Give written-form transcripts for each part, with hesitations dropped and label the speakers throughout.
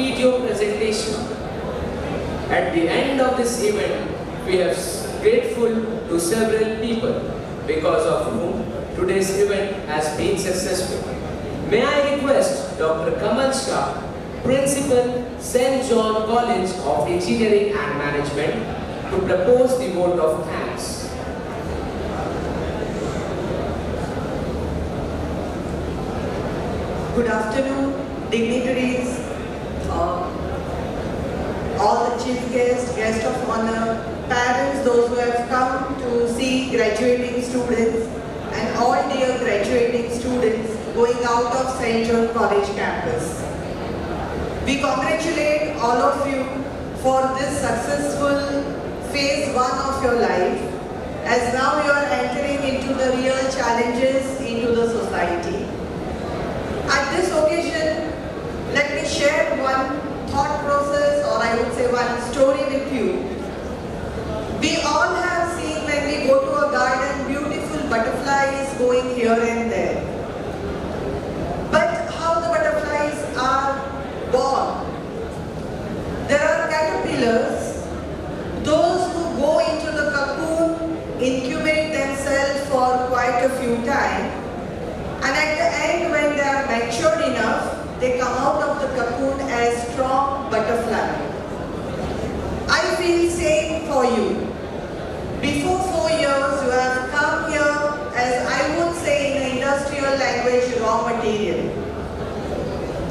Speaker 1: video presentation. At the end of this event, we are grateful to several people because of whom today's event has been successful. May I request Dr. Shah, Principal, St. John College of Engineering and Management, to propose the vote of thanks.
Speaker 2: Good afternoon, dignitaries, all the chief guests, guests of honor, parents, those who have come to see graduating students, and all dear graduating students going out of St. John College campus. We congratulate all of you for this successful phase 1 of your life, as now you are entering into the real challenges into the society. At this occasion, let me share one thought process, or I would say one story with you. We all have seen, when we go to a garden, beautiful butterflies going here and there. But how the butterflies are born? There are caterpillars, those who go into the cocoon, incubate themselves for quite a few times, and at the end, when they are matured enough, they come out of the cocoon as strong butterfly. I feel same for you. Before 4 years, you have come here as, I would say in the industrial language, raw material.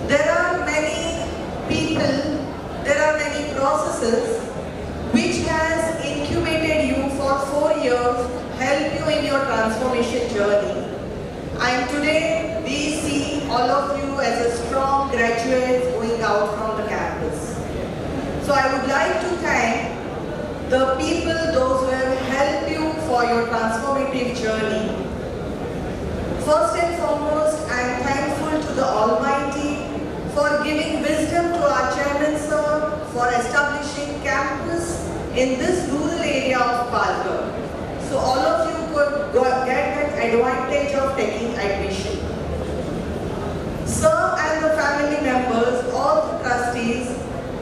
Speaker 2: There are many people, there are many processes which has incubated you for 4 years, help you in your transformation journey. And today we see all of you as a strong graduates going out from the campus. So I would like to thank the people, those who have helped you for your transformative journey. First and foremost, I am thankful to the Almighty for giving wisdom to our Chairman Sir for establishing campus in this rural area of Palghar. So all of you could get that advantage of taking admission. Sir and the family members, all the trustees,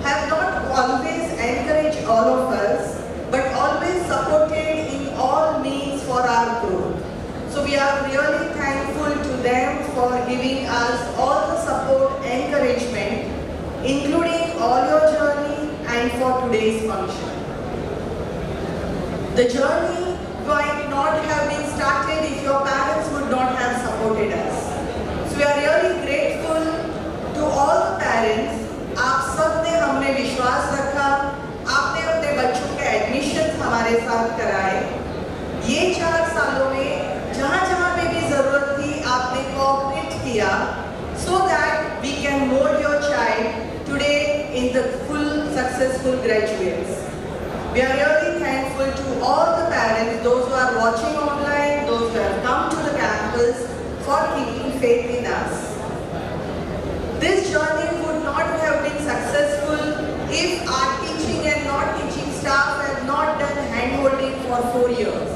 Speaker 2: have not always encouraged all of us, but always supported in all means for our growth. So we are really thankful to them for giving us all the support, encouragement, including all your journey and for today's function. The journey might not have been started if your parents would not have supported us. So we are really grateful to all the parents. आप सब ने हमने विश्वास रखा, आपने अपने बच्चों के एडमिशन हमारे साथ कराए। ये 4 सालों में जहाँ-जहाँ पे भी जरूरत थी, आपने कोऑपरेट किया, so that we can mold your child today in the full successful graduates. We are really thankful to all the parents, those who are watching online, those who have come to the campus, for keeping faith in us. This journey would not have been successful if our teaching and non-teaching staff have not done hand-holding for 4 years.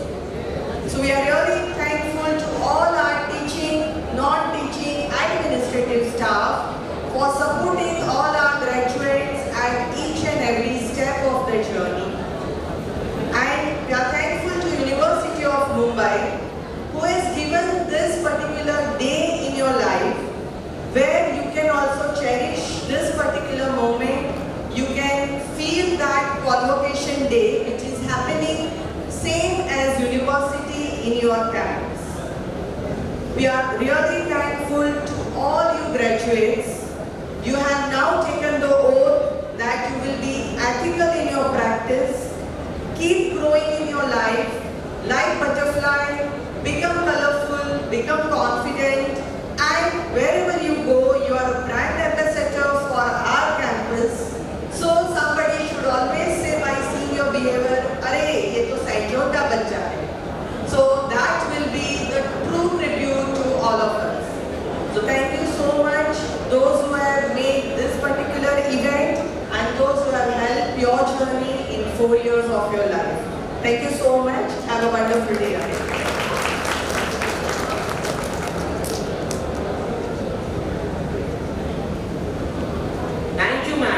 Speaker 2: So we are really thankful to all our teaching, non-teaching, administrative staff for supporting all our graduates at each and every step of the journey. And we are thankful to University of Mumbai, who has given this particular day in your life, where you can also cherish this particular moment. You can feel that convocation day, which is happening same as university in your campus. We are really thankful to all you graduates. You have now taken the oath that you will be ethical in your practice, keep growing in your life, like butterfly, become colorful, become confident, and wherever you go, you are a brand ambassador for our campus. So somebody should always say by seeing your behavior, "Arey, ye to St. John ka bachcha hai." So that will be the true tribute to all of us. So thank you so much, those who have made this particular event and those who have helped your journey in 4 years of your life. Thank you so much. Have a wonderful day ahead.
Speaker 1: Thank you, ma'am.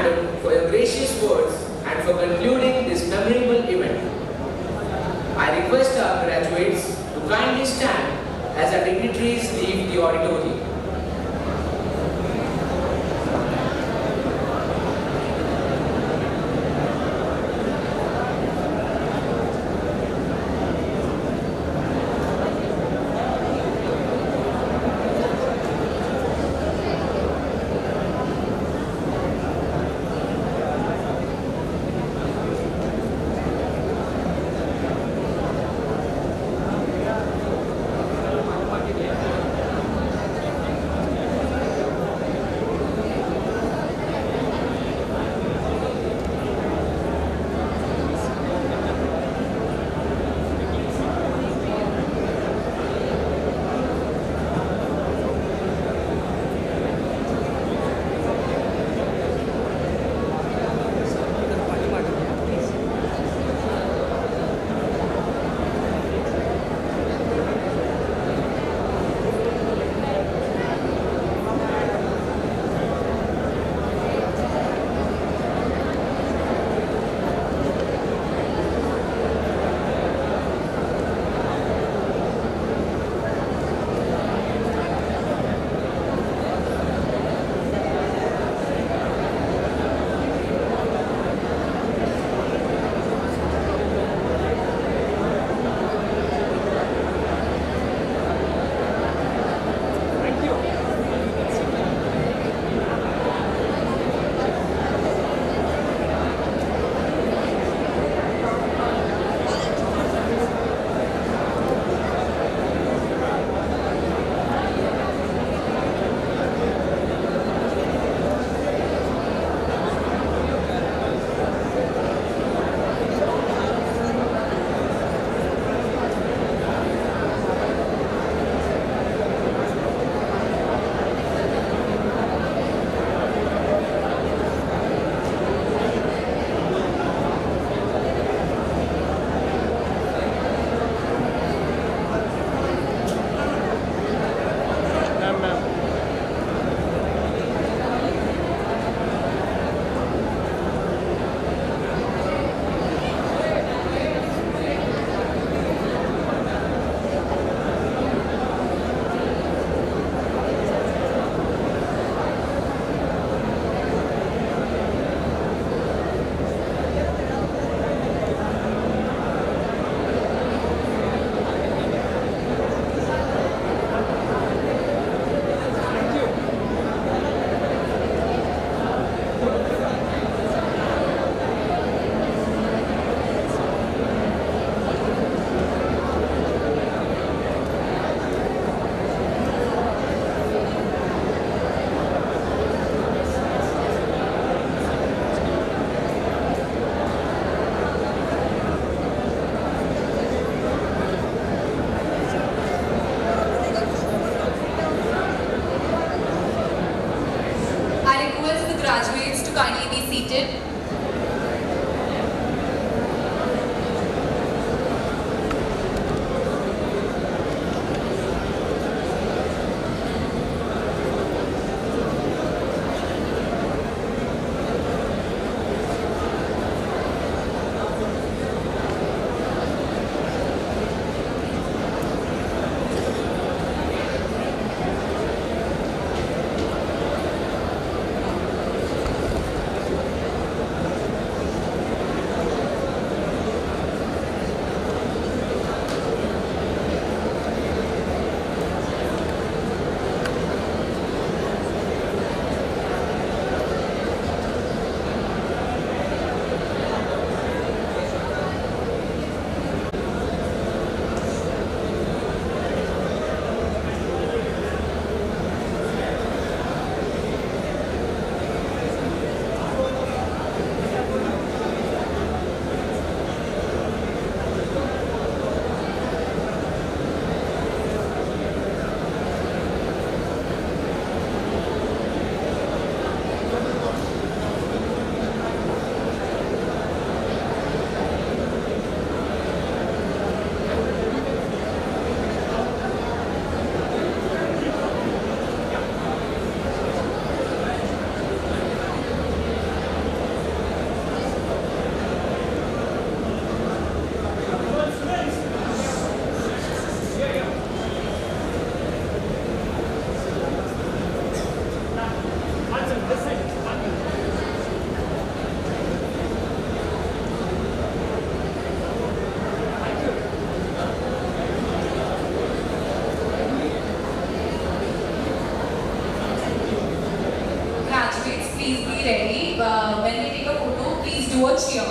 Speaker 3: do a cheer.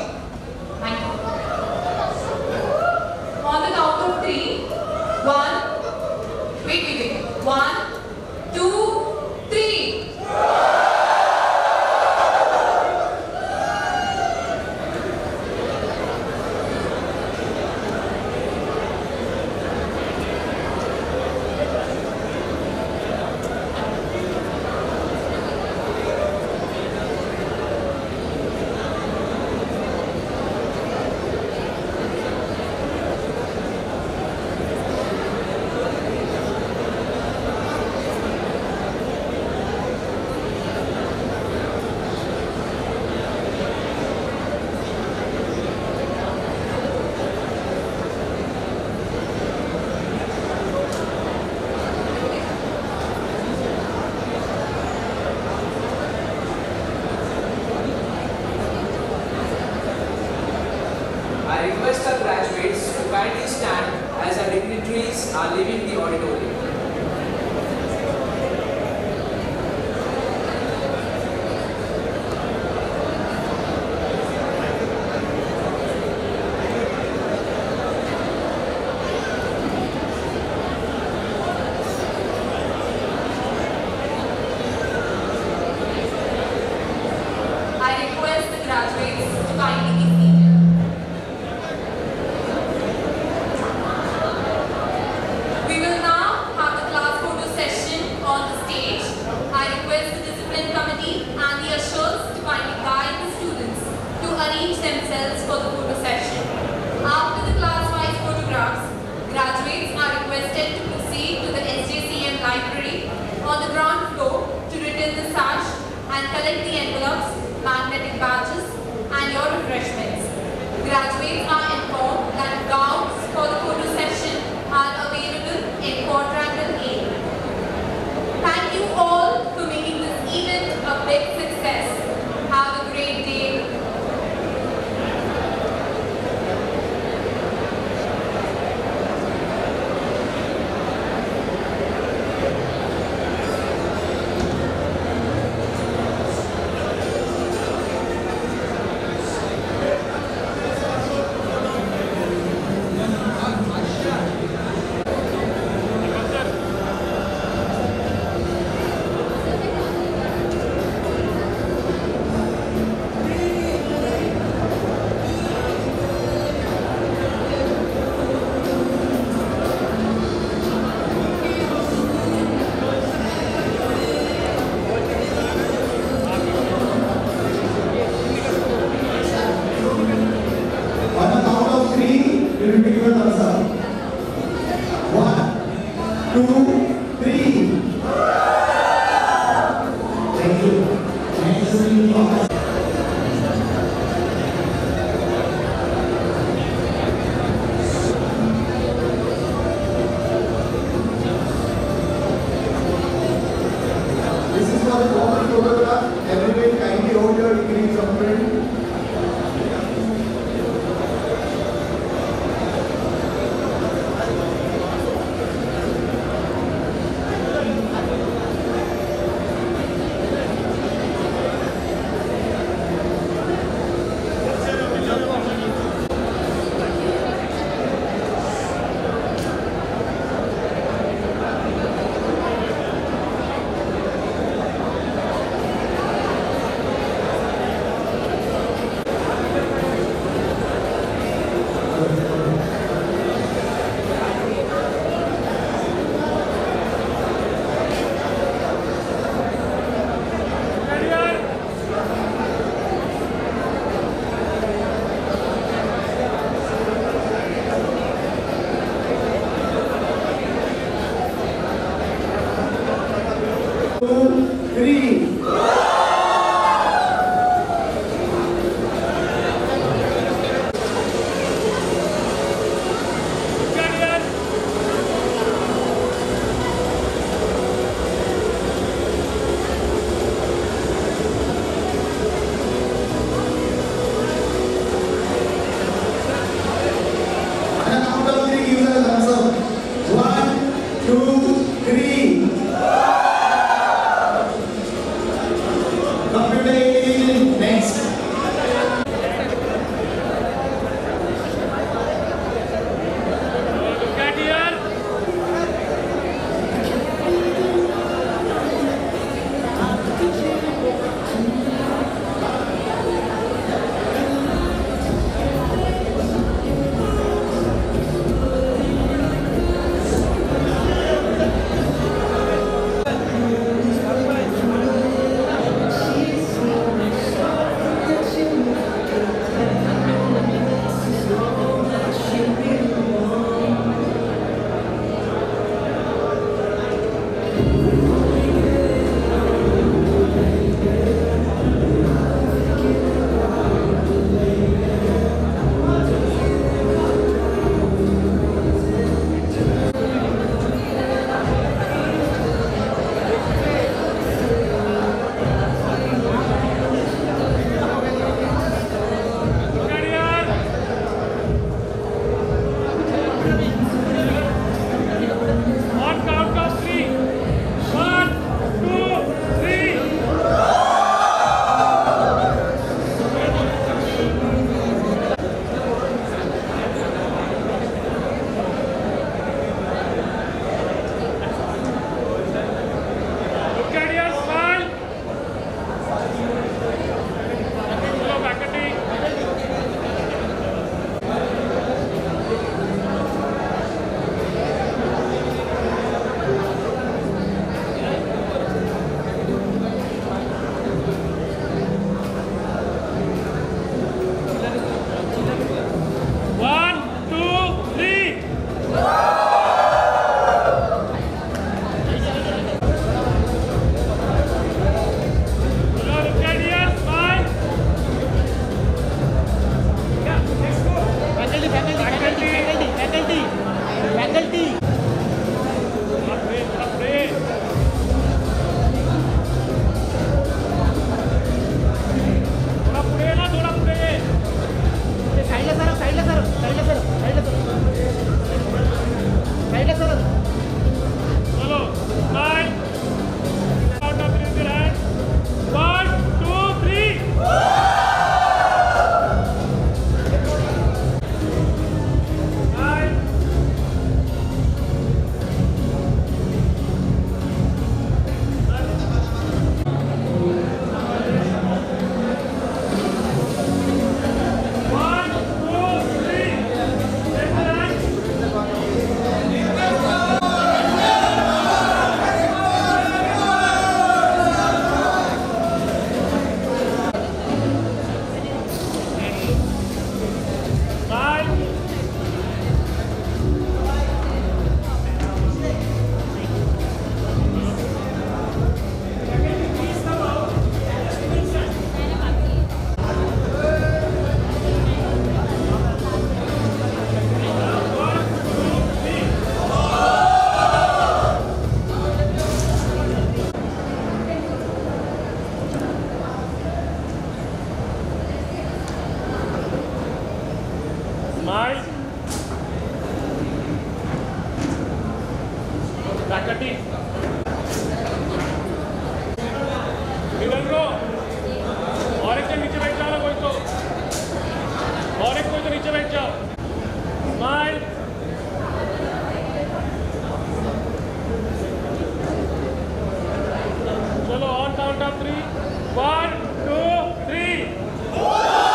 Speaker 3: Thank you. On the count of 3, 1, wait. 1, 2, 3.
Speaker 1: I request our graduates to kindly stand as our dignitaries are leaving the auditorium.
Speaker 3: I request the graduates to kindly be seated. We will now have the class photo session on the stage. I request the discipline committee and the ushers to kindly guide the students to arrange themselves for the photo session. After the class-wise photographs, graduates are requested to proceed to the SJCM library on the ground floor to return the sash and collect the envelopes, magnetic badges, and your refreshments. Graduates are informed that gowns for the photo session are available in quadrangle A. Thank you all for making this event a big success. Have a great day.
Speaker 4: On the count of 3, you will give your thumbs up. 1, 2, 3. Thank you. Next will be This is for the common photograph. Everybody kindly hold your degrees of print.
Speaker 5: Smile. Count of three with your hands. 1, 2, 3. Smile. One, two, three. Take the hands. Smile. Smile. Back the teeth. Middle row. और एक जन नीचे बैठ जाओ ना कोई तो. और एक कोई तो नीचे बैठ जाओ. Smile. चलो on count of 3. 1, 2, 3.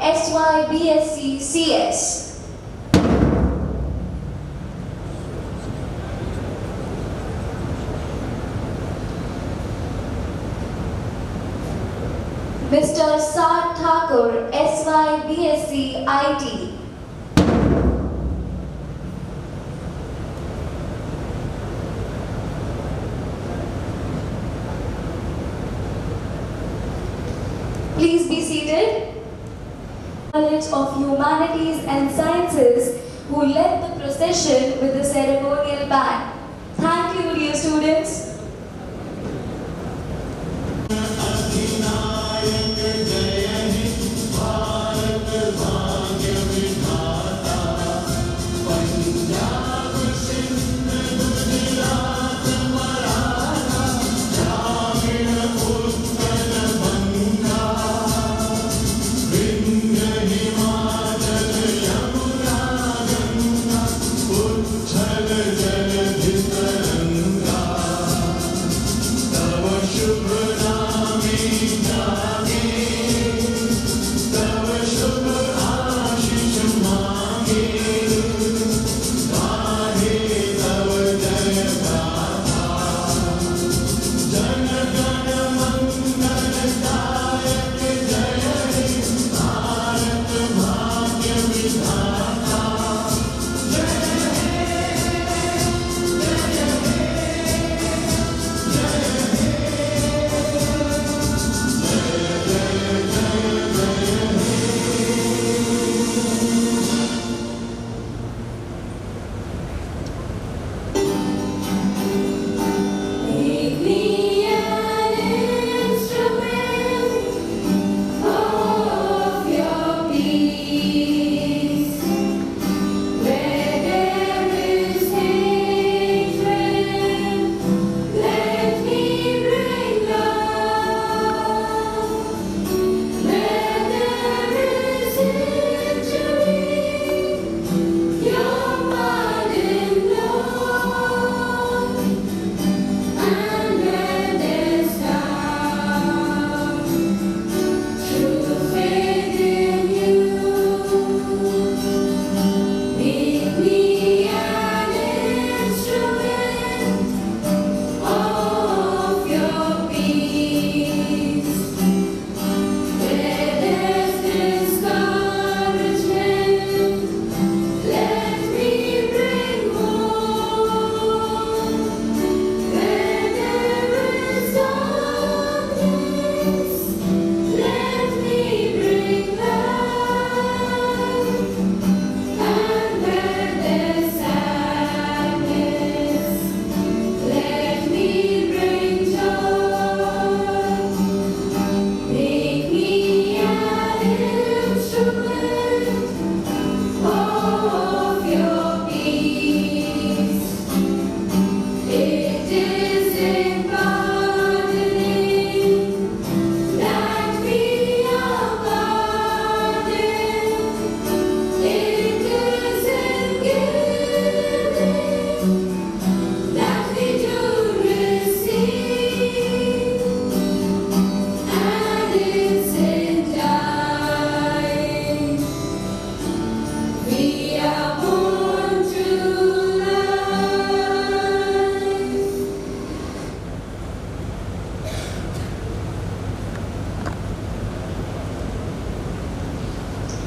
Speaker 6: SYBSC CS. Mr. Shah Thakur, SYBSC IT. Please be seated. College of Humanities and Sciences, who led the procession with the ceremonial band. Thank you, dear students.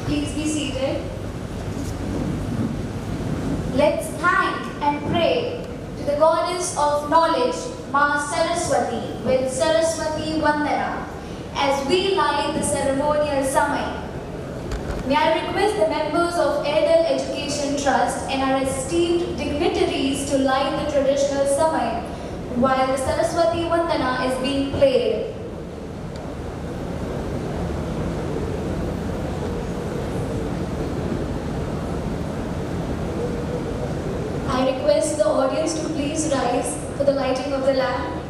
Speaker 6: Please be seated. Let's thank and pray to the goddess of knowledge, Ma Saraswati, with Saraswati Vandana, as we light the ceremonial samai. May I request the members of Airedale Education Trust and our esteemed dignitaries to light the traditional samai while the Saraswati Vandana is being played. I request the audience to please rise for the lighting of the lamp.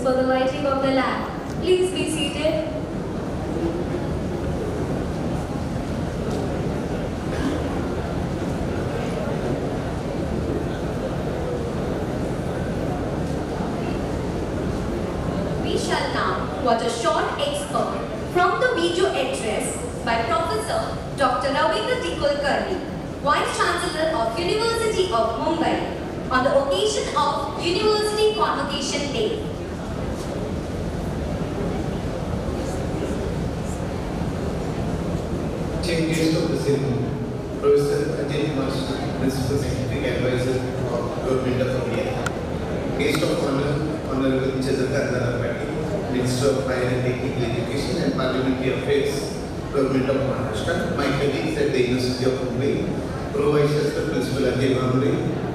Speaker 6: for the lighting of the lamp. Please be seated.
Speaker 3: We shall now watch a short excerpt from the video address by Professor Dr. Ravindra Kulkarni, Vice Chancellor of University of Mumbai, on the occasion of University Convocation Day.
Speaker 7: Chief guest of the ceremony, Professor Ajay Master, Principal Scientific Advisor of Government of India. Guest of honor, Honorable Chandrakanta Pati, Minister of Higher and Technical Education and Parliamentary Affairs, Government of Maharashtra. My colleagues at the University of Mumbai, Pro Vice Chancellor Principal Ajay Bhamre,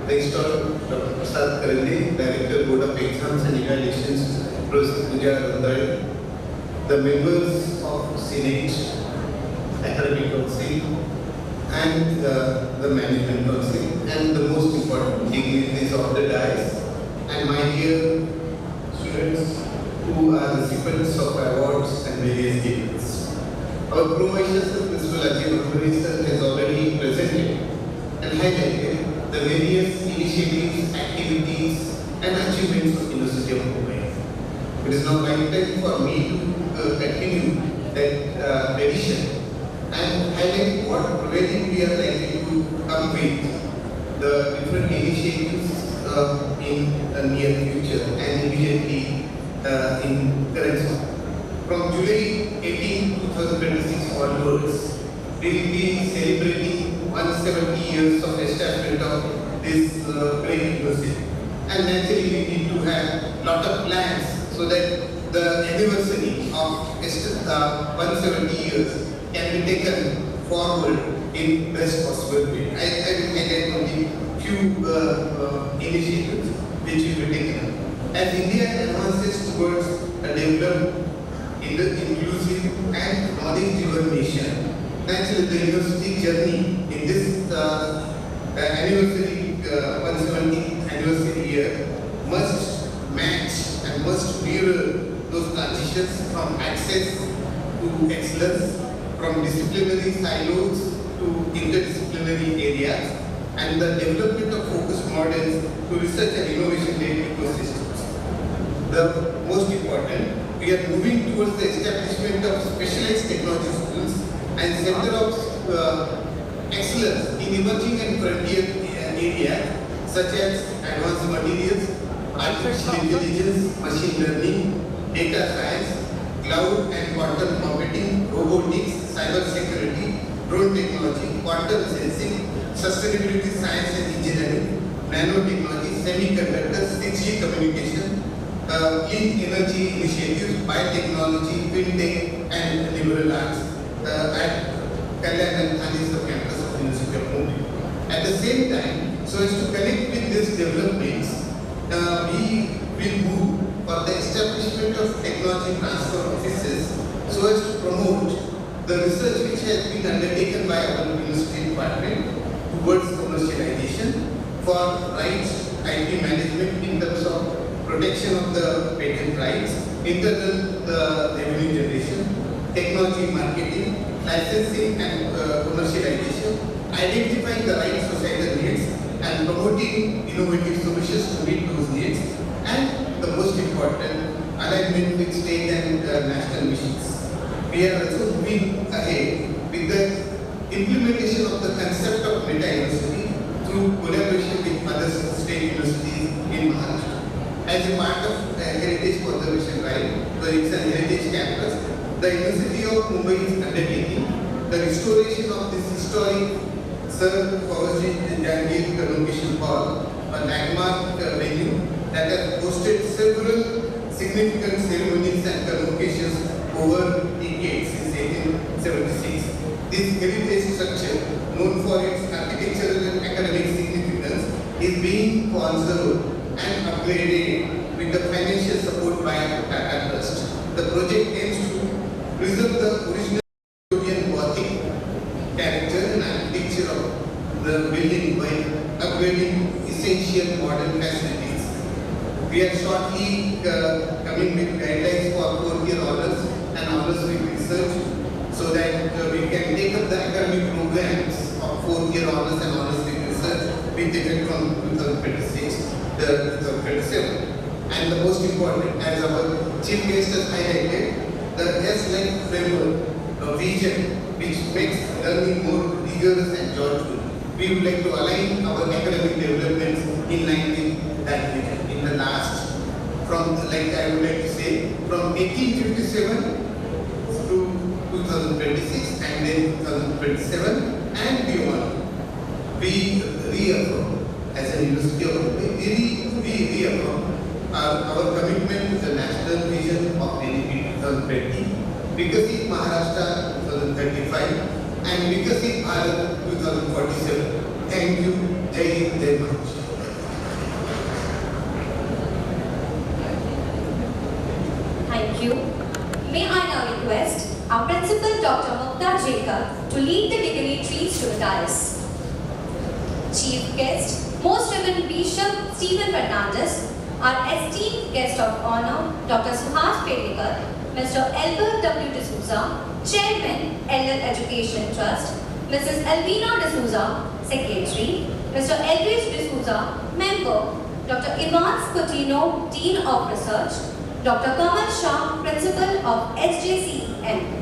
Speaker 7: Registrar Dr. Prasad Karande, Director Board of Exams and Evaluations, Professor Pooja Randal, the members of Senate, Academic Council, and the Management Council, and the most important dignitaries of the dais, and my dear students who are recipients of awards and various gifts. Our Pro Vice Chancellor Principal Ajay Bhamre has already presented and highlighted the various initiatives, activities, and achievements of University of Mumbai. It is now right time for me to continue that tradition and highlight what really we are likely to come with the different initiatives in the near future and immediately in current month. From July 18, 2026 onwards, we will be celebrating 170 years of establishment of this great university. And naturally we need to have lot of plans so that the anniversary of 170 years can be taken forward in best possible way. I will highlight only few initiatives which will be taken. As India advances towards a developed, inclusive and knowledge-driven nation, naturally the university journey in this anniversary, 170th anniversary year must match and must mirror those transitions from access to excellence, from disciplinary silos to interdisciplinary areas, and the development of focused models to research and innovation-led ecosystems. The most important, we are moving towards the establishment of specialized technology schools and center of excellence in emerging and frontier areas such as advanced materials, artificial intelligence, machine learning, data science, cloud and quantum computing, robotics, cyber security, drone technology, quantum sensing, sustainability science and engineering, nanotechnology, semiconductors, 6G communication, clean energy initiatives, biotechnology, fintech and liberal arts at Kalyan and Thanis campus of University of Mumbai. At the same time, so as to connect with these developments, we will move for the establishment of technology transfer offices so as to promote the research which has been undertaken by our university department towards commercialization for rights, IP management in terms of protection of the patent rights, internal revenue generation, technology marketing, licensing and commercialization, identifying the right societal needs and promoting innovative solutions to meet those needs, and the most important, alignment with state and national missions. We are also moving ahead with the implementation of the concept of meta-university through collaboration with other state universities in Maharashtra. As a part of the Heritage Conservation Drive, the Riksha Heritage Campus, the University of Mumbai is undertaking the restoration of this historic Sir Kawalji Jahangir Convocation Hall, a landmark venue that has hosted several significant ceremonies and convocations over decades since 1876. This heritage structure, known for its architectural and academic significance, is being conserved and upgraded with the financial support by Tata Trust. The project aims to preserve the original European Gothic character and architecture of the building by upgrading essential modern facilities. We are shortly coming with guidelines for 4-year honors and honors with research so that we can take up the academic programs of 4-year honors and honors with research with effect from 2026 to 2027. And the most important, as our chief guest has highlighted, the S-like framework, a vision which makes learning more rigorous and joyful. We would like to align our academic developments in line with that vision. In the last, from like I would like to say, from 1857 to 2026, and then 2027 and beyond, we reaffirm as an University of Mumbai, we reaffirm our commitment to the national vision of NEP 2020, Viksit Maharashtra 2035, and Viksit Bharat 2047. Thank you. Jai Hind, Jai Maharashtra.
Speaker 8: Thank you. May I now request our Principal Dr. Mukta Jacob to lead the dignitaries to the dais. Chief guest, Most Reverend Bishop Stephen Fernandez, our esteemed guest of honor, Dr. Suhas Pedekar, Mr. Albert W. D'Souza, Chairman, LL Education Trust, Mrs. Elvina D'Souza, Secretary, Mr. Eldridge D'Souza, Member, Dr. Ivans Coutinho, Dean of Research, Dr. Kamal Shah, Principal of SJCM.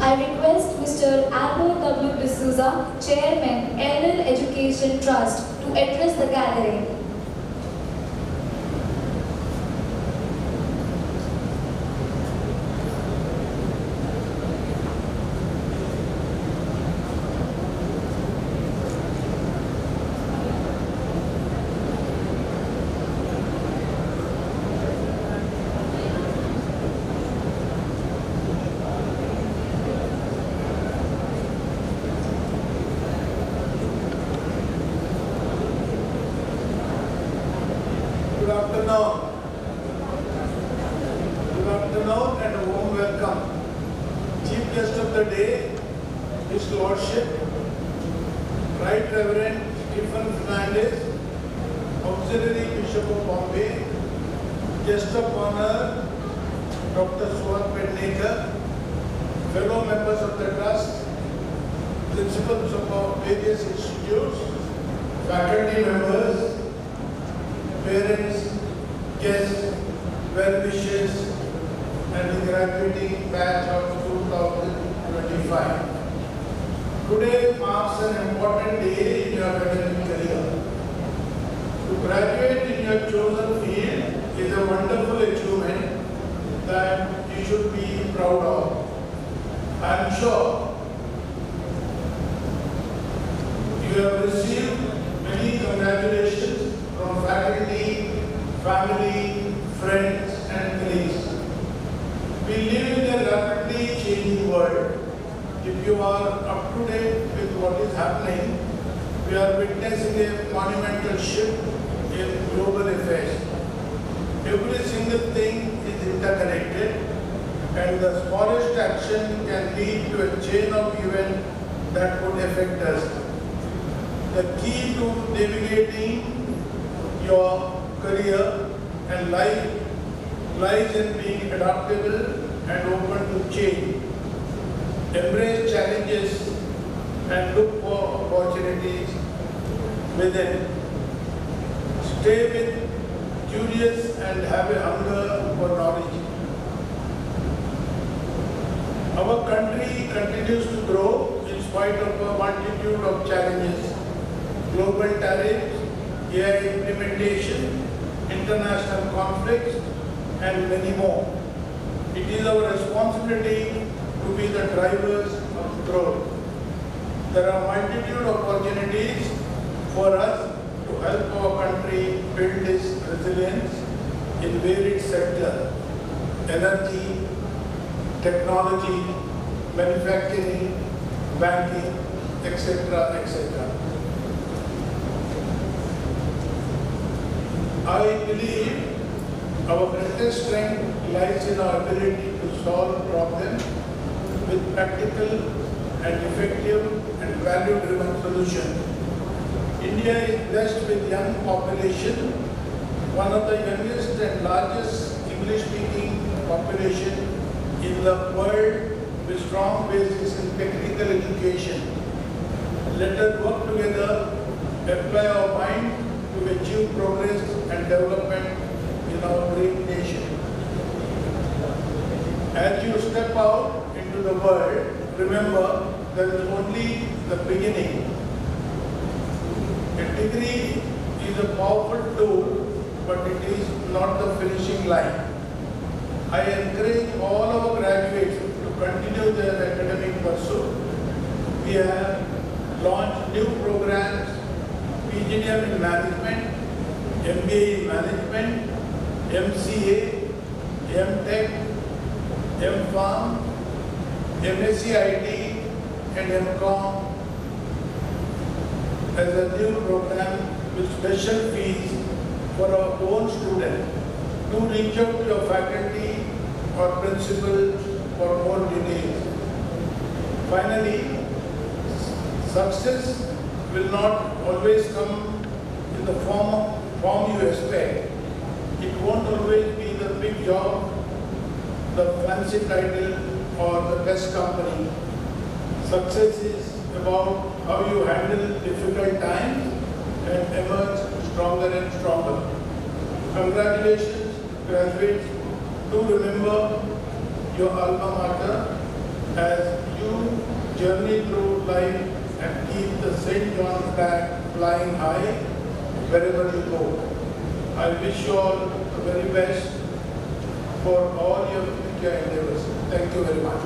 Speaker 6: I request Mr. Albert W. D'Souza, Chairman, LL Education Trust, to address the gathering.
Speaker 4: Good afternoon and a warm welcome. Chief guest of the day, His Lordship, Right Reverend Stephen Fernandez, Auxiliary Bishop of Bombay, guest of honor, Dr. Suhas Pedekar, fellow members of the trust, principals of various institutes, faculty members, parents, guests, well-wishers, and the graduating batch of 2025. Today marks an important day in your academic career. To graduate in your chosen field is a wonderful achievement that you should be proud of. I am sure you have received many congratulations from faculty, family, friends, and colleagues. We live in a rapidly changing world. If you are up to date with what is happening, we are witnessing a monumental shift in global affairs. Every single thing is interconnected, and the smallest action can lead to a chain of events that would affect us. The key to navigating your career and life lies in being adaptable and open to change. Embrace challenges and look for opportunities within. Stay curious and have a hunger for knowledge. Our country continues to grow in spite of a multitude of challenges. Global tariffs, AI implementation, international conflicts, and many more. It is our responsibility to be the drivers of growth. There are multitude of opportunities for us to help our country build its resilience in varied sectors: energy, technology, manufacturing, banking, etc., etc. I believe our greatest strength lies in our ability to solve problems with practical and effective and value-driven solutions. India is blessed with young population, one of the youngest and largest English-speaking population in the world, with strong basis in technical education. Let us work together, apply our mind to achieve progress and development in our great nation. As you step out into the world, remember there is only the beginning. A degree is a powerful tool, but it is not the finishing line. I encourage all our graduates to continue their academic pursuit. We have launched new programs: PGDM in Management, MBA in Management, MCA, MTech, MPharm, MSc IT, and MCom as a new program with special fees for our own students. Do reach out to your faculty or principal for more details. Finally, success will not always come in the form you expect. It won't always be the big job, the fancy title, or the best company. Success is about how you handle difficult times and emerge stronger and stronger. Congratulations, graduates. Do remember your alma mater as you journey through life and keep the St. John flag flying high wherever you go. I wish you all the very best for all your future endeavors. Thank you very much.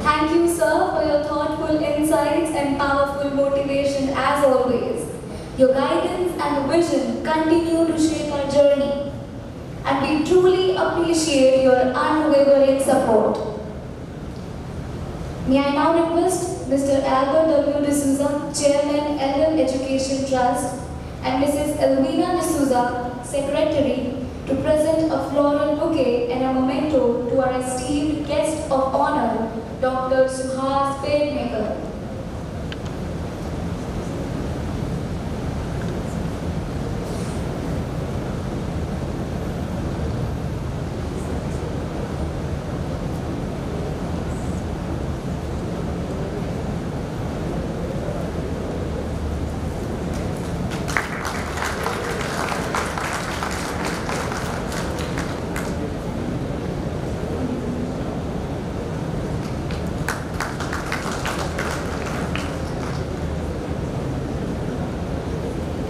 Speaker 6: Thank you, sir, for your thoughtful insights and powerful motivation as always. Your guidance and vision continue to shape our journey, and we truly appreciate your unwavering support. May I now request Mr. Albert W. D'Souza, Chairman, LL Education Trust, and Mrs. Elvina D'Souza, Secretary, to present a floral bouquet and a memento to our esteemed guest of honor, Dr. Suhas Pedmaker.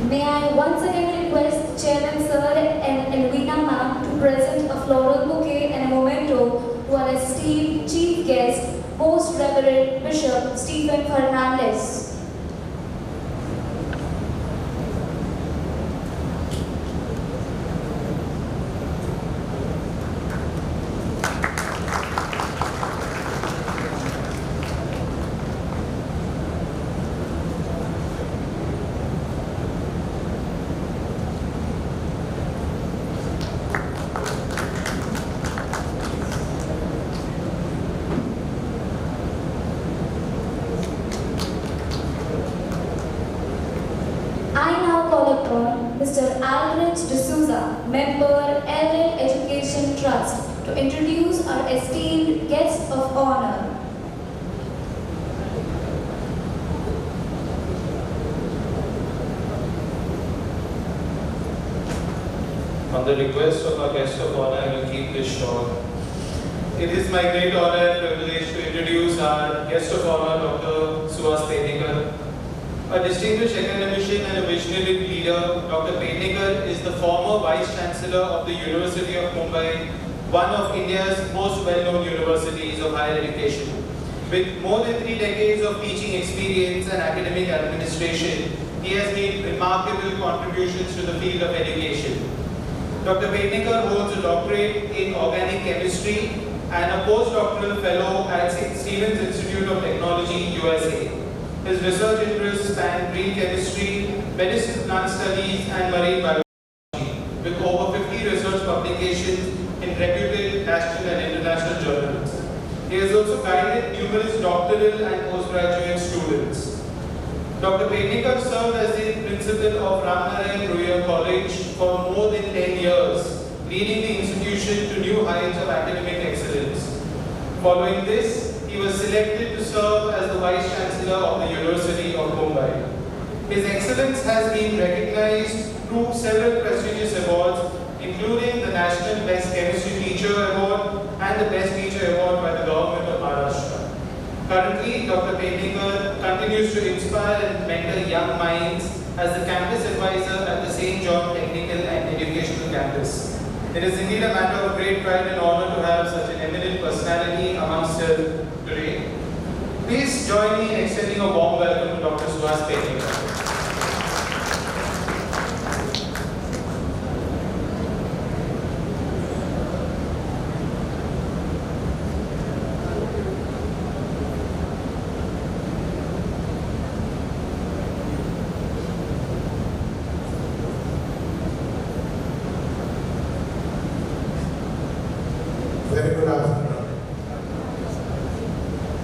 Speaker 6: May I once again request Chairman Sir and Elvina Ma'am to present a floral bouquet and a memento to our esteemed Chief Guest, Most Reverend Bishop Stephen Fernandez. Mr. Albert D'Souza, Member, LL Education Trust, to introduce our esteemed guest of honor.
Speaker 9: On the request of our guest of honor, I will keep this short. It is my great honor and privilege to introduce our guest of honor, Dr. Suhas Pedmaker. A distinguished academician and a visionary leader, Dr. Pednekar is the former Vice Chancellor of the University of Mumbai, one of India's most well-known universities of higher education. With more than 3 decades of teaching experience and academic administration, he has made remarkable contributions to the field of education. Dr. Pednekar holds a doctorate in organic chemistry and a postdoctoral fellow at Stevens Institute of Technology, USA. His research interests span green chemistry, medicine plant studies, and marine biology, with over 50 research publications in reputed national and international journals. He has also guided numerous doctoral and postgraduate students. Dr. Pednekar served as the principal of Ramnarayan Ruya College for more than 10 years, leading the institution to new heights of academic excellence. Following this, he was selected to serve as the Vice Chancellor of the University of Mumbai. His excellence has been recognized through several prestigious awards, including the National Best Chemistry Teacher Award and the Best Teacher Award by the Government of Maharashtra. Currently, Dr. Pednekar continues to inspire and mentor young minds as the campus advisor at the St. John Technical and Educational Campus. It is indeed a matter of great pride and honor to have such an eminent personality amongst us today. Please join me in extending a warm welcome to Dr. Suhas Pednekar.
Speaker 10: Very good afternoon.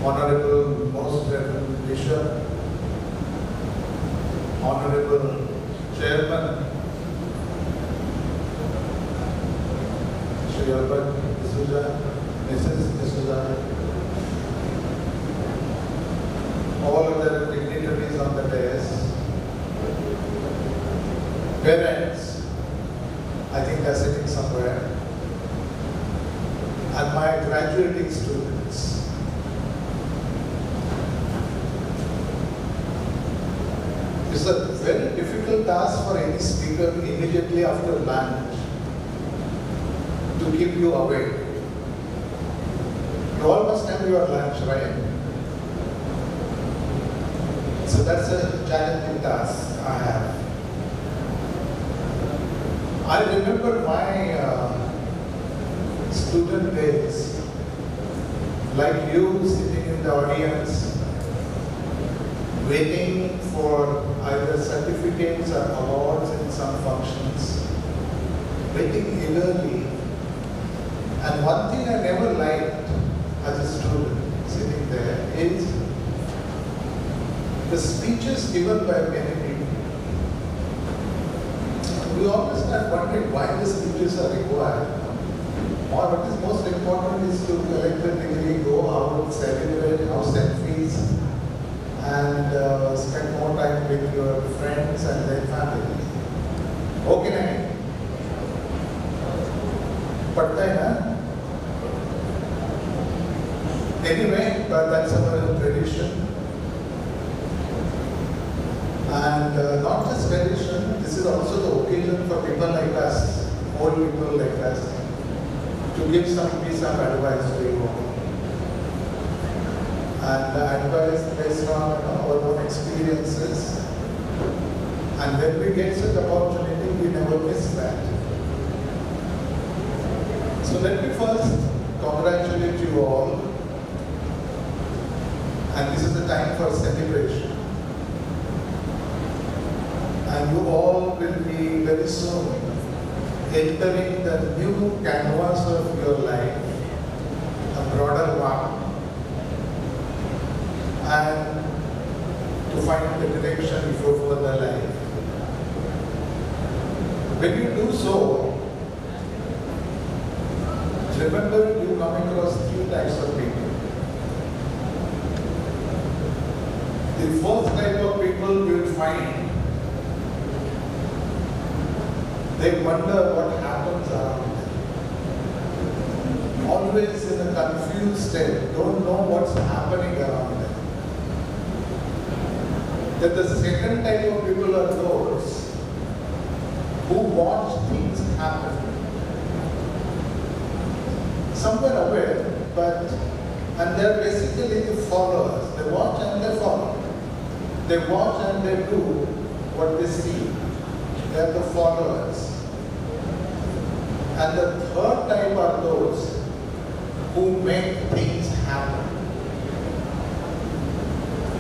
Speaker 10: Honorable Most Reverend Bishop, Honorable Chairman, Shri Albert D'Souza, Mrs. D'Souza, all other dignitaries on the dais, parents, I think they're sitting somewhere, and my graduating students. It's a very difficult task for any speaker immediately after lunch to keep you awake. You all must have your lunch, right? So that's a challenging task I have. I remember my student days, like you sitting in the audience, waiting for either certificates or awards in some functions, waiting eagerly. And one thing I never liked as a student sitting there is the speeches given by many people. We always start wondering why the speeches are required. Or what is most important is to collect the degree, go out, celebrate, have selfies, and spend more time with your friends and their family. Okay, padta hai na? Anyway, but that's our tradition. And not just tradition, this is also the occasion for people like us, old people like us, to give some piece of advice to you all. And the advice based on our own experiences. And when we get such opportunity, we never miss that. So let me first congratulate you all. And this is the time for celebration. And you all will be very soon entering the new canvas of your life, a broader one, and to find the direction for further life. When you do so, remember you come across 3 types of people. The first type of people you will find, they wonder what happens around them. Always in a confused state, don't know what's happening around them. that the second type of people are those who watch things happen. Some are aware, and they're basically the followers. They watch and they follow. They watch and they do what they see. They're the followers. And the third type are those who make things happen.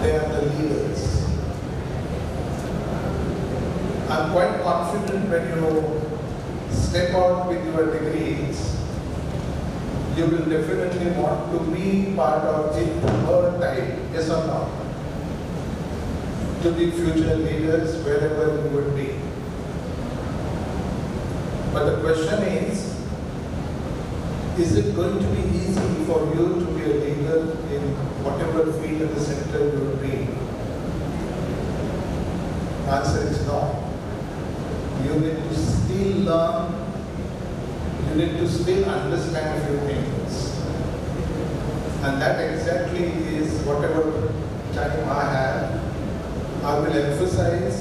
Speaker 10: They are the leaders. I'm quite confident when you step out with your degrees, you will definitely want to be part of the third type, yes or no? To be future leaders wherever you would be. But the question is it going to be easy for you to be a leader in whatever field in the center you would be? The answer is no. You need to still learn, you need to still understand a few things. And that exactly is whatever time I have, I will emphasize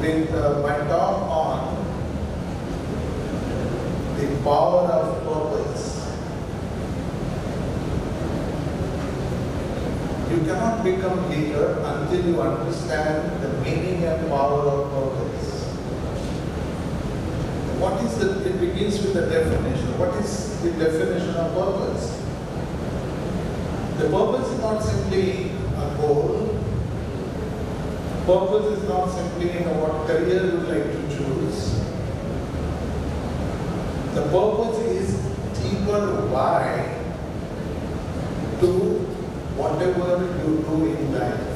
Speaker 10: with my talk on the power of purpose. You cannot become leader until you understand the meaning and power of purpose. What is it begins with the definition. What is the definition of purpose? The purpose is not simply a goal. Purpose is not simply what career you would like to choose. The purpose is deeper why to whatever you do in life.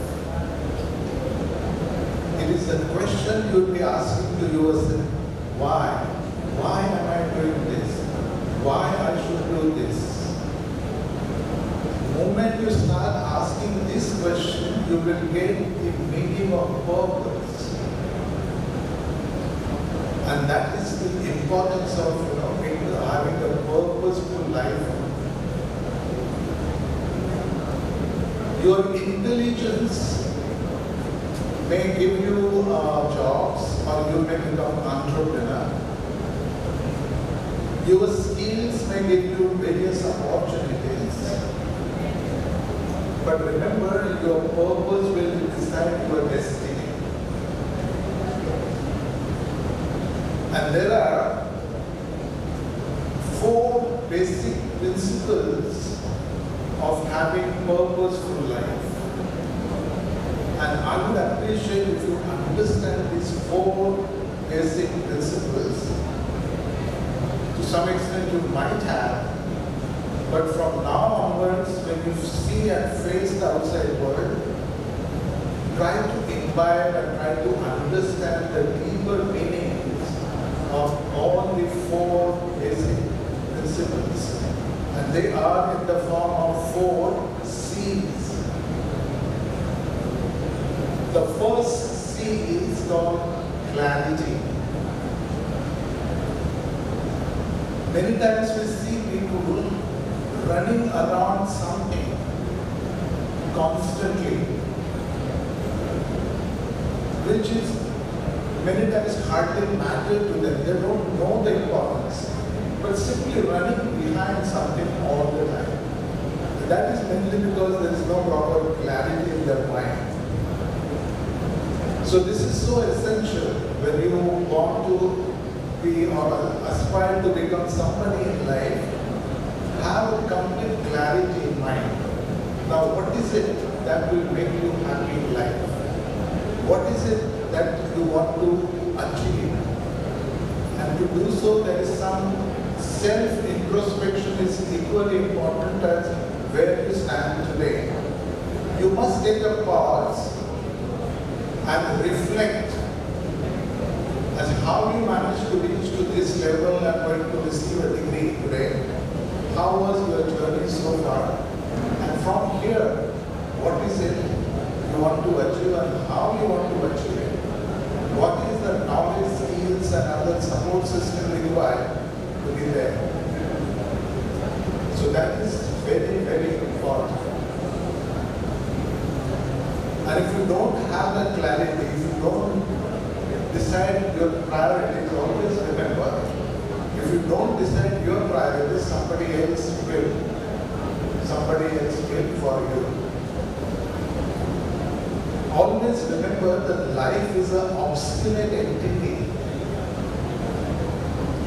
Speaker 10: It is a question you will be asking to yourself. Why? Why am I doing this? Why I should do this? The moment you start asking this question, you will get the meaning of purpose. And that is the importance of having a purposeful life. Your intelligence may give you jobs, or you may become entrepreneur. Your skills may give you various opportunities. But remember, your purpose will decide your destiny. And there are 4 basic principles of having purposeful life. And I would appreciate if you understand these 4 basic principles. To some extent you might have, but from now onwards, when you see and face the outside world, try to imbibe and try to understand the deeper meanings of all the 4 basic principles. And they are in the form of 4 C's. The first C is called clarity. Many times we see people running around something constantly, which is many times hardly matter to them. They don't know the importance, but simply running behind something all the time. And that is mainly because there is no proper clarity in their mind. So this is so essential when you want to be or aspire to become somebody in life. Have a complete clarity in mind. Now, what is it that will make you happy in life? What is it that you want to achieve? And to do so, there is some self-introspection is equally important as where you stand today. You must take a pause and reflect as how you managed to reach to this level and going to receive a degree today. How was your journey so far? And from here, what is it you want to achieve and how you want to achieve it? What is the knowledge, skills and other support system required to be there? So that is very, very important. And if you don't have that clarity, if you don't decide your priorities, always remember, if you don't decide your priorities, somebody else will. Somebody else will for you. Always remember that life is an obstinate entity.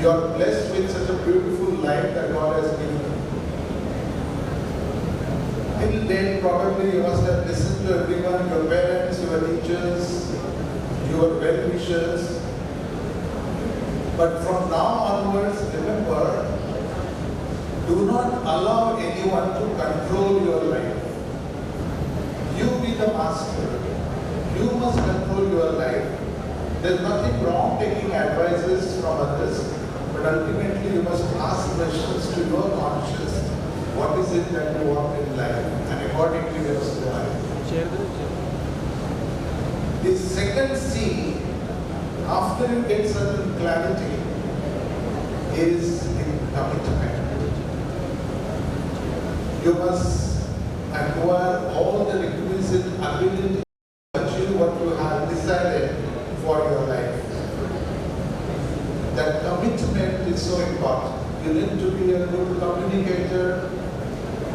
Speaker 10: You are blessed with such a beautiful life that God has given you. Till then, probably you must have listened to everyone, your parents, your teachers, your well-wishers. But from now onwards, remember, do not allow anyone to control your life. You be the master. You must control your life. There's nothing wrong taking advices from others, but ultimately you must ask questions to your conscience. What is it that you want in life? And accordingly you must survive. The second C, after you get certain clarity, is in commitment. You must acquire all the requisite ability to achieve what you have decided for your life. That commitment is so important. You need to be a good communicator.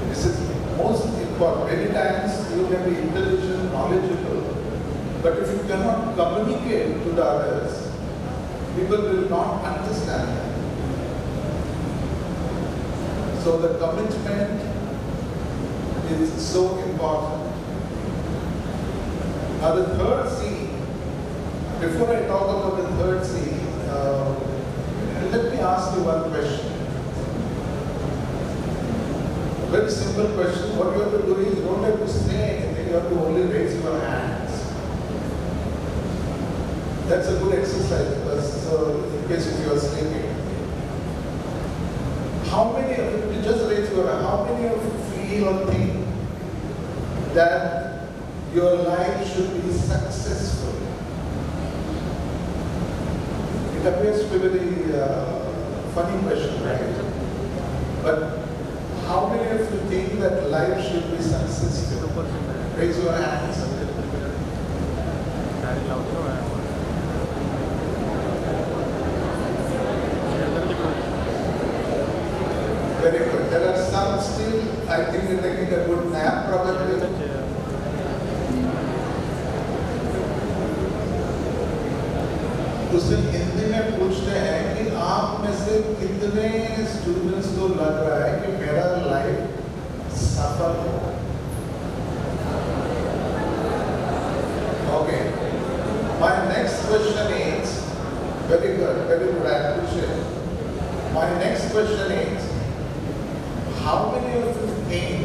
Speaker 10: This is most important. Many times you may be intelligent, knowledgeable, but if you cannot communicate to the others, people will not understand that. So the commitment is so important. Now the third C, before I talk about the third C, let me ask you one question. Very simple question. What you have to do is, you don't have to say anything, you have to only raise your hands. That's a good exercise, because in case if you are sleeping. How many of you, just raise your hand, how many of you feel or think that your life should be successful? It appears to be a very funny question, right? But how many of you think that life should be successful? Raise your hands. Very good. There are some still, I think they're taking a good nap probably. उससे हिंदी में पूछते हैं कि आप में से कितने students को लग रहा है कि मेरा लाइफ सफल हो? Okay. My next question is, very good, I appreciate it. My next question is, how many of you think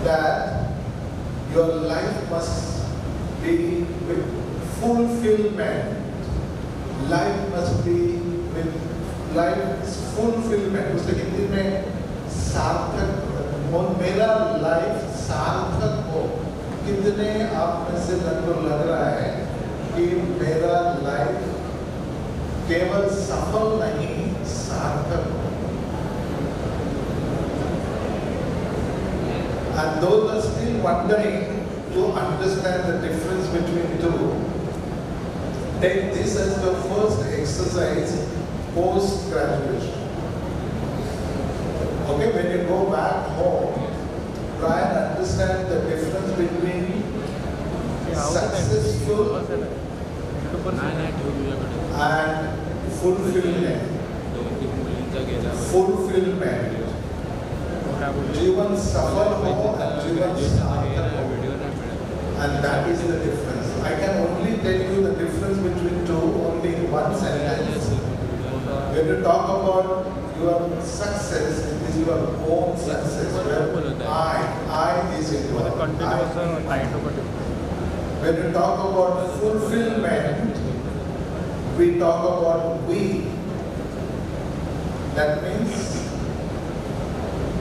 Speaker 10: that your life must be with fulfillment? Life must be with life's fulfillment. उससे हिंदी में सार्थक हो, मेरा life सार्थक हो. कितने आप में से लगभग लग रहा है कि मेरा लाइफ केवल सफल नहीं, सार्थक हो? And those are still wondering to understand the difference between two, take this as the first exercise post-graduation. Okay, when you go back home, try and understand the difference between successful and fulfillment. Fulfillment. जीवन सफल हो and जीवन सार्थक हो. And that is the difference. I can only tell you the difference between two only in one sentence. When you talk about your success, it is your own success. I is in your I. When you talk about fulfillment, we talk about we. That means,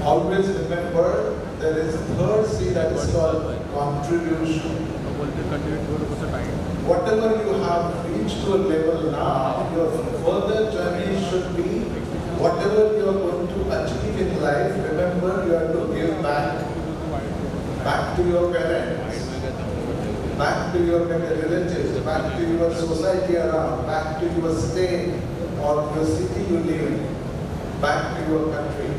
Speaker 10: always remember, there is a third C that is called contribution. Whatever you have reached to a level now, your further journey should be, whatever you are going to achieve in life, remember you have to give back back to your parents, back to your relatives, back to your society around, back to your state or your city you live in, back to your country.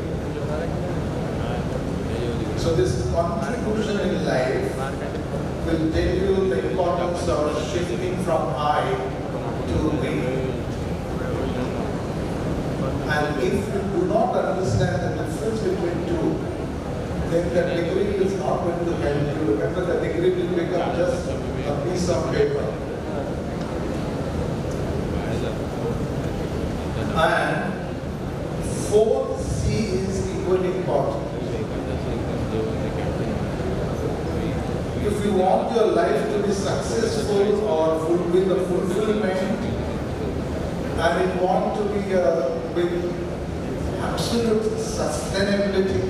Speaker 10: So this contribution in life will tell you the importance of shifting from I to we. And if you do not understand the difference between two, then the degree is not going to help you. Remember, the degree will become just a piece of paper. And fourth C is equally important. If you want your life to be successful or with a fulfillment, and you want to be with absolute sustainability,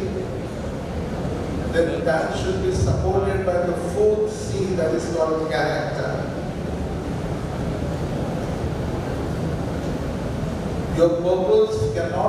Speaker 10: then that should be supported by the fourth C, that is called character. Your purpose cannot